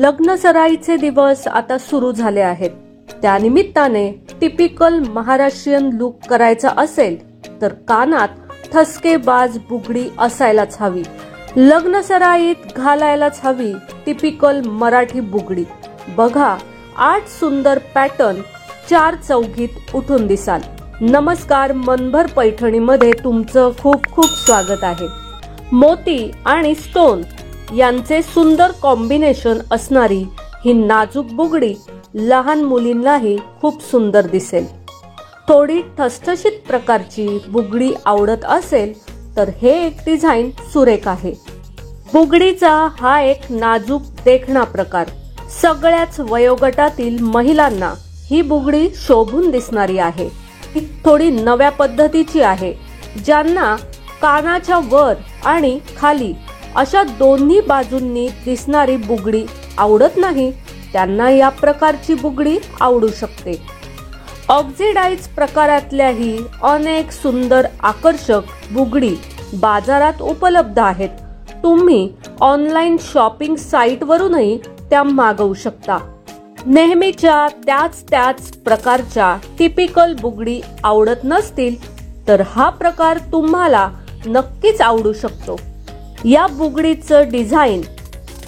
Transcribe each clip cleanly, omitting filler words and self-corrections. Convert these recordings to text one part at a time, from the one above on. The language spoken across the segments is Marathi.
लग्न सराईचे दिवस आता सुरू झाले आहेत। त्यानिमित्ताने टिपिकल महाराष्ट्रीयन लुक करायचा असेल तर कानात ठसकेबाज बुगडी असायलाच हवी। लग्न सराईत घालायलाच हवी टिपिकल मराठी बुगडी। बघा 8 सुंदर पॅटर्न 4 चौघीत उठून दिसाल। नमस्कार, मनभर पैठणीमध्ये तुमचं खूप खूप स्वागत आहे। मोती आणि स्टोन यांचे सुंदर कॉम्बिनेशन असणारी ही नाजूक बुगडी लहान मुलींनाही खूप सुंदर दिसेल। थोडी ठसठशीत प्रकारची बुगडी आवडत असेल तर हे एक डिझाइन सुरेख आहे। बुगडीचा हा एक नाजूक देखणा प्रकार सगळ्याच वयोगटातील महिलांना ही बुगडी शोभून दिसणारी आहे। ही थोडी नव्या पद्धतीची आहे। ज्यांना कानाच्या वर आणि खाली अशा दोन्ही बाजूंनी दिसणारी बुगडी आवडत नाही त्यांना या प्रकारची बुगडी आवडू शकते। ऑक्सिडाइज प्रकारातल्याही अनेक सुंदर आकर्षक बुगडी बाजारात उपलब्ध आहेत। तुम्ही ऑनलाइन शॉपिंग साइट वरूनही त्या मागवू शकता। नेहमीच्या त्याच प्रकारच्या टिपिकल बुगडी आवडत नसतील तर हा प्रकार तुम्हाला नक्कीच आवडू शकतो। या बुगडीचं डिझाइन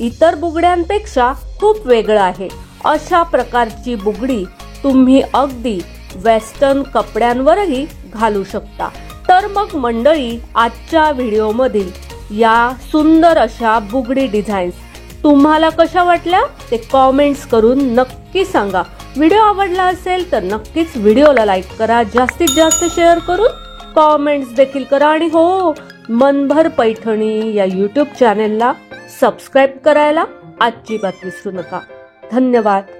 इतर बुगड्यांपेक्षा खूप वेगळं आहे। अशा प्रकारची बुगडी तुम्ही अगदी वेस्टर्न कपड्यांवरही घालू शकता। तर मग मंडळी, आजच्या व्हिडिओमधील या सुंदर अशा बुगडी डिझाईन्स तुम्हाला कशा वाटल्या ते कमेंट्स करून नक्की सांगा। व्हिडिओ आवडला असेल तर नक्कीच व्हिडिओला लाईक करा, जास्तीत जास्त शेअर करून कमेंट्स देखील करा आणि हो, मनभर पैठणी या YouTube चॅनेलला सबस्क्राइब करायला अजिबात विसरू नका। धन्यवाद।